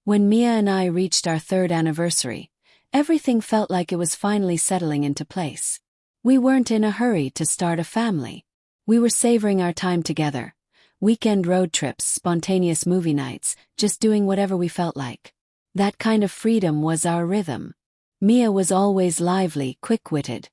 When Mia and I reached our third anniversary, everything felt like it was finally settling into place. We weren't in a hurry to start a family. We were savoring our time together. Weekend road trips, spontaneous movie nights, just doing whatever we felt like. That kind of freedom was our rhythm. Mia was always lively, quick-witted,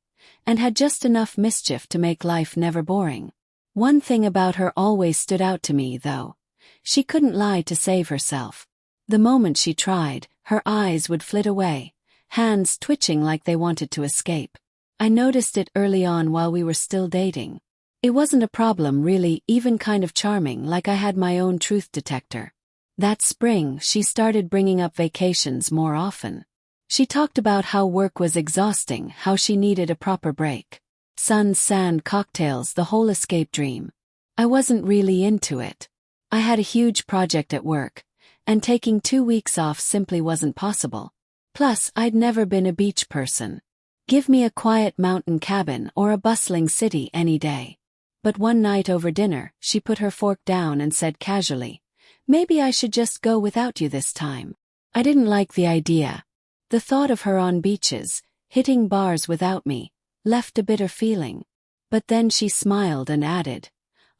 and had just enough mischief to make life never boring. One thing about her always stood out to me, though. She couldn't lie to save herself. The moment she tried, her eyes would flit away, hands twitching like they wanted to escape. I noticed it early on while we were still dating. It wasn't a problem really, even kind of charming, like I had my own truth detector. That spring, she started bringing up vacations more often. She talked about how work was exhausting, how she needed a proper break. Sun, sand, cocktails, the whole escape dream. I wasn't really into it. I had a huge project at work, and taking 2 weeks off simply wasn't possible. Plus, I'd never been a beach person. Give me a quiet mountain cabin or a bustling city any day. But one night over dinner, she put her fork down and said casually, "Maybe I should just go without you this time." I didn't like the idea. The thought of her on beaches, hitting bars without me, left a bitter feeling. But then she smiled and added,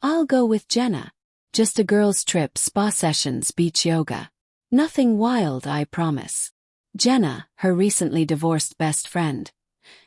"I'll go with Jenna. Just a girls' trip, spa sessions, beach yoga. Nothing wild, I promise." Jenna, her recently divorced best friend,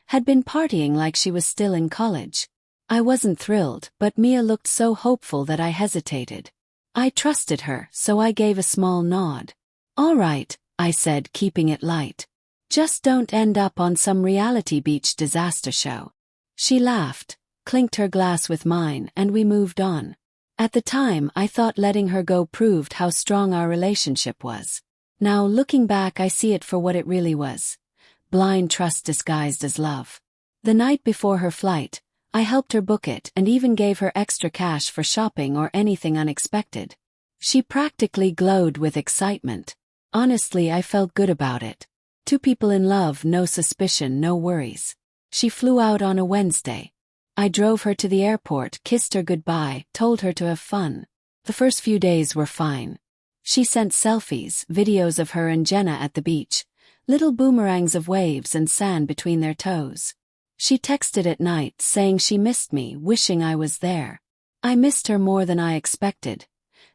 had been partying like she was still in college. I wasn't thrilled, but Mia looked so hopeful that I hesitated. I trusted her, so I gave a small nod. "All right," I said, keeping it light. "Just don't end up on some reality beach disaster show." She laughed, clinked her glass with mine, and we moved on. At the time, I thought letting her go proved how strong our relationship was. Now, looking back, I see it for what it really was. Blind trust disguised as love. The night before her flight, I helped her book it and even gave her extra cash for shopping or anything unexpected. She practically glowed with excitement. Honestly, I felt good about it. 2 people in love, no suspicion, no worries. She flew out on a Wednesday. I drove her to the airport, kissed her goodbye, told her to have fun. The first few days were fine. She sent selfies, videos of her and Jenna at the beach, little boomerangs of waves and sand between their toes. She texted at night saying she missed me, wishing I was there. I missed her more than I expected.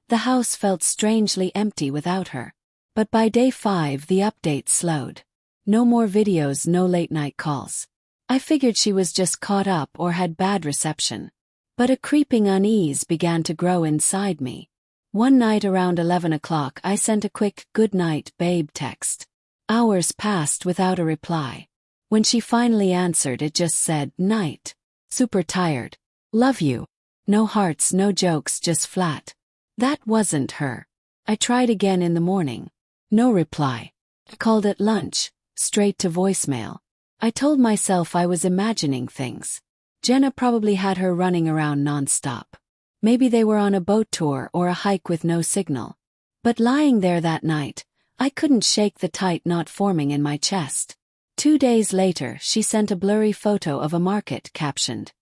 The house felt strangely empty without her. But by day 5 the updates slowed. No more videos, no late-night calls. I figured she was just caught up or had bad reception. But a creeping unease began to grow inside me. One night around 11 o'clock I sent a quick "good night, babe" text. Hours passed without a reply. When she finally answered, it just said, "Night. Super tired. Love you." No hearts, no jokes, just flat. That wasn't her. I tried again in the morning. No reply. I called at lunch, straight to voicemail. I told myself I was imagining things. Jenna probably had her running around non-stop. Maybe they were on a boat tour or a hike with no signal. But lying there that night, I couldn't shake the tight knot forming in my chest. 2 days later, she sent a blurry photo of a market captioned,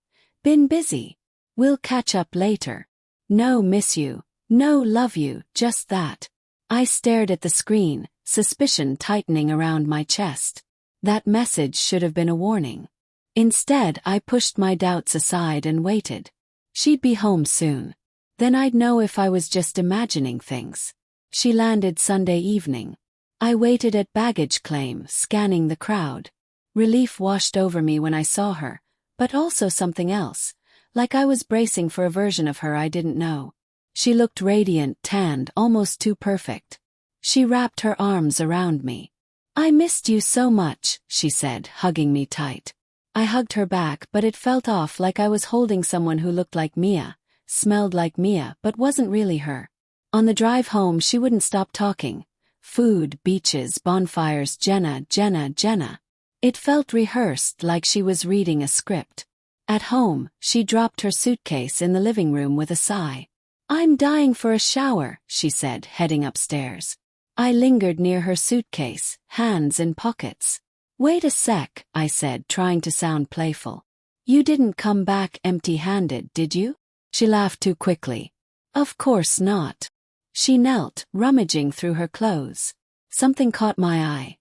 "Been busy. We'll catch up later. No miss you. No love you," just that. I stared at the screen, suspicion tightening around my chest. That message should have been a warning. Instead, I pushed my doubts aside and waited. She'd be home soon. Then I'd know if I was just imagining things. She landed Sunday evening. I waited at baggage claim, scanning the crowd. Relief washed over me when I saw her, but also something else, like I was bracing for a version of her I didn't know. She looked radiant, tanned, almost too perfect. She wrapped her arms around me. "I missed you so much," she said, hugging me tight. I hugged her back, but it felt off, like I was holding someone who looked like Mia, smelled like Mia, but wasn't really her. On the drive home, she wouldn't stop talking. Food, beaches, bonfires, Jenna, Jenna, Jenna. It felt rehearsed, like she was reading a script. At home, she dropped her suitcase in the living room with a sigh. "I'm dying for a shower," she said, heading upstairs. I lingered near her suitcase, hands in pockets. "Wait a sec," I said, trying to sound playful. "You didn't come back empty-handed, did you?" She laughed too quickly. "Of course not." She knelt, rummaging through her clothes. Something caught my eye.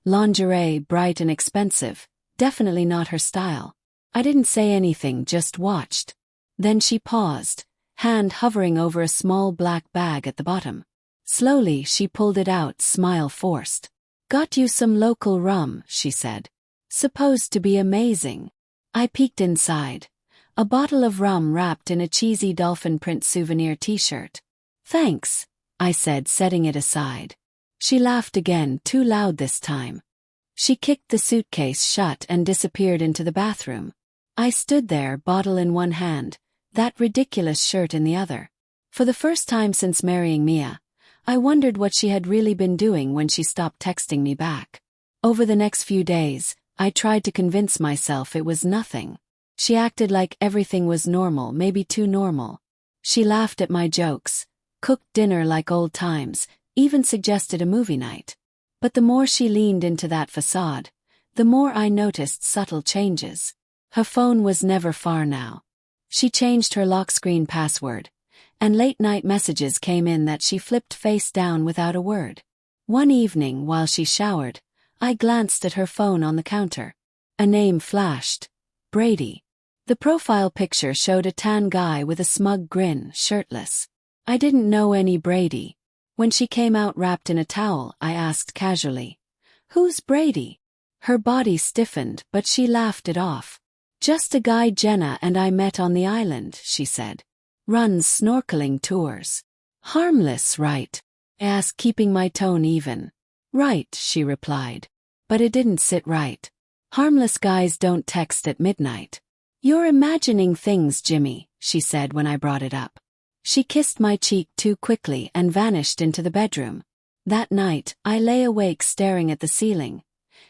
Lingerie, bright and expensive, definitely not her style. I didn't say anything, just watched. Then she paused, hand hovering over a small black bag at the bottom. Slowly she pulled it out, smile forced. "Got you some local rum," she said. "Supposed to be amazing." I peeked inside. A bottle of rum wrapped in a cheesy dolphin print souvenir t-shirt. "Thanks," I said, setting it aside. She laughed again, too loud this time. She kicked the suitcase shut and disappeared into the bathroom. I stood there, bottle in one hand, that ridiculous shirt in the other. For the first time since marrying Mia, I wondered what she had really been doing when she stopped texting me back. Over the next few days, I tried to convince myself it was nothing. She acted like everything was normal, maybe too normal. She laughed at my jokes, cooked dinner like old times, even suggested a movie night. But the more she leaned into that facade, the more I noticed subtle changes. Her phone was never far now. She changed her lock screen password, and late-night messages came in that she flipped face down without a word. One evening, while she showered, I glanced at her phone on the counter. A name flashed: Brady. The profile picture showed a tan guy with a smug grin, shirtless. I didn't know any Brady. When she came out wrapped in a towel, I asked casually, "Who's Brady?" Her body stiffened, but she laughed it off. "Just a guy Jenna and I met on the island," she said. "Runs snorkeling tours." "Harmless, right?" I asked, keeping my tone even. "Right," she replied. But it didn't sit right. Harmless guys don't text at midnight. "You're imagining things, Jimmy," she said when I brought it up. She kissed my cheek too quickly and vanished into the bedroom. That night, I lay awake staring at the ceiling,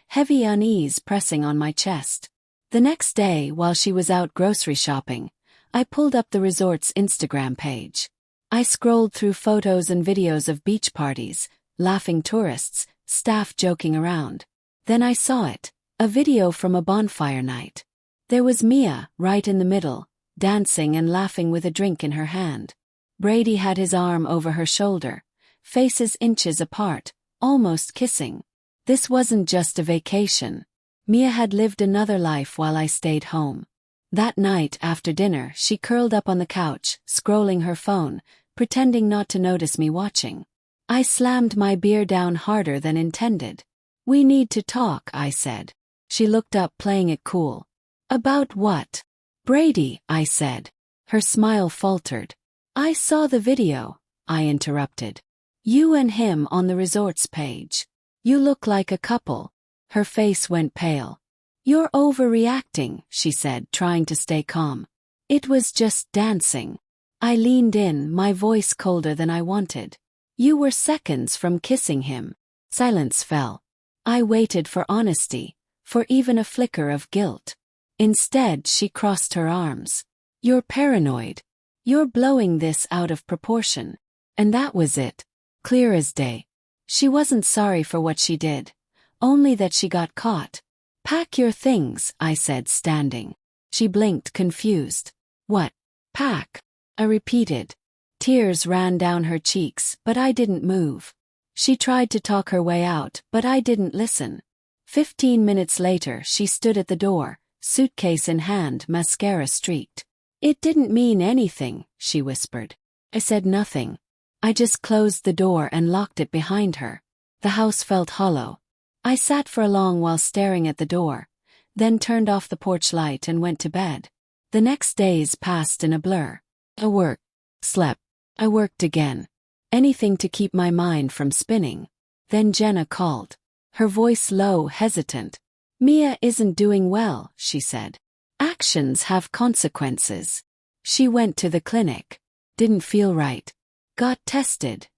heavy unease pressing on my chest. The next day, while she was out grocery shopping, I pulled up the resort's Instagram page. I scrolled through photos and videos of beach parties, laughing tourists, staff joking around. Then I saw it, a video from a bonfire night. There was Mia, right in the middle, dancing and laughing with a drink in her hand. Brady had his arm over her shoulder, faces inches apart, almost kissing. This wasn't just a vacation. Mia had lived another life while I stayed home. That night after dinner, she curled up on the couch, scrolling her phone, pretending not to notice me watching. I slammed my beer down harder than intended. "We need to talk," I said. She looked up, playing it cool. "About what?" "Brady," I said. Her smile faltered. "I saw the video," I interrupted. "You and him on the resort's page. You look like a couple." Her face went pale. "You're overreacting," she said, trying to stay calm. "It was just dancing." I leaned in, my voice colder than I wanted. "You were seconds from kissing him." Silence fell. I waited for honesty, for even a flicker of guilt. Instead, she crossed her arms. "You're paranoid. You're blowing this out of proportion." And that was it. Clear as day. She wasn't sorry for what she did, only that she got caught. "Pack your things," I said, standing. She blinked, confused. "What? Pack?" I repeated. Tears ran down her cheeks, but I didn't move. She tried to talk her way out, but I didn't listen. 15 minutes later, she stood at the door, suitcase in hand, mascara streaked. "It didn't mean anything," she whispered. I said nothing. I just closed the door and locked it behind her. The house felt hollow. I sat for a long while staring at the door, then turned off the porch light and went to bed. The next days passed in a blur. I worked, slept. I worked again. Anything to keep my mind from spinning. Then Jenna called. Her voice low, hesitant. "Mia isn't doing well," she said. "Actions have consequences." She went to the clinic. Didn't feel right. "Got tested,"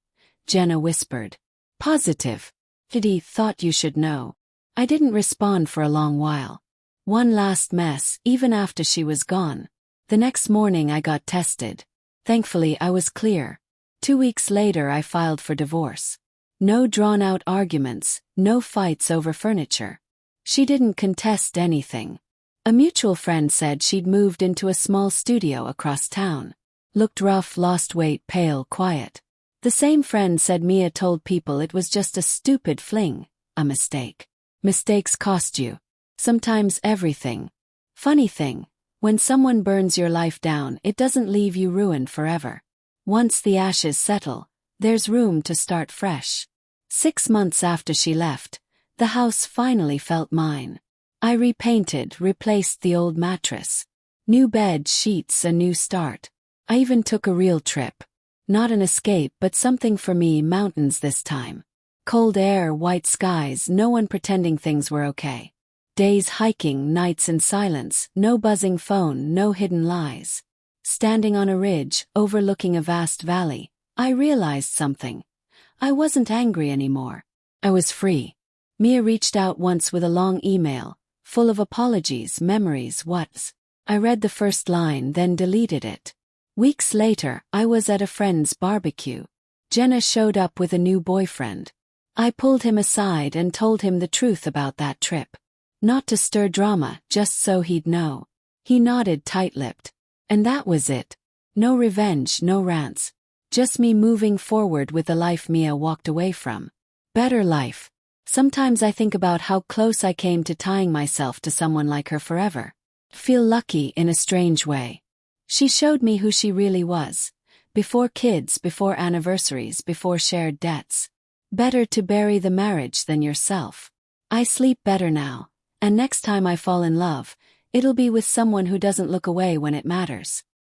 Jenna whispered. "Positive. Kitty thought you should know." I didn't respond for a long while. One last mess, even after she was gone. The next morning I got tested. Thankfully I was clear. 2 weeks later I filed for divorce. No drawn-out arguments, no fights over furniture. She didn't contest anything. A mutual friend said she'd moved into a small studio across town. Looked rough, lost weight, pale, quiet. The same friend said Mia told people it was just a stupid fling, a mistake. Mistakes cost you. Sometimes everything. Funny thing, when someone burns your life down, it doesn't leave you ruined forever. Once the ashes settle, there's room to start fresh. 6 months after she left, the house finally felt mine. I repainted, replaced the old mattress. New bed sheets, a new start. I even took a real trip. Not an escape, but something for me, mountains this time. Cold air, white skies, no one pretending things were okay. Days hiking, nights in silence, no buzzing phone, no hidden lies. Standing on a ridge, overlooking a vast valley, I realized something. I wasn't angry anymore. I was free. Mia reached out once with a long email, full of apologies, memories, whats. I read the first line, then deleted it. Weeks later, I was at a friend's barbecue. Jenna showed up with a new boyfriend. I pulled him aside and told him the truth about that trip. Not to stir drama, just so he'd know. He nodded tight-lipped. And that was it. No revenge, no rants. Just me moving forward with the life Mia walked away from. Better life. Sometimes I think about how close I came to tying myself to someone like her forever. Feel lucky in a strange way. She showed me who she really was. Before kids, before anniversaries, before shared debts. Better to bury the marriage than yourself. I sleep better now, and next time I fall in love, it'll be with someone who doesn't look away when it matters.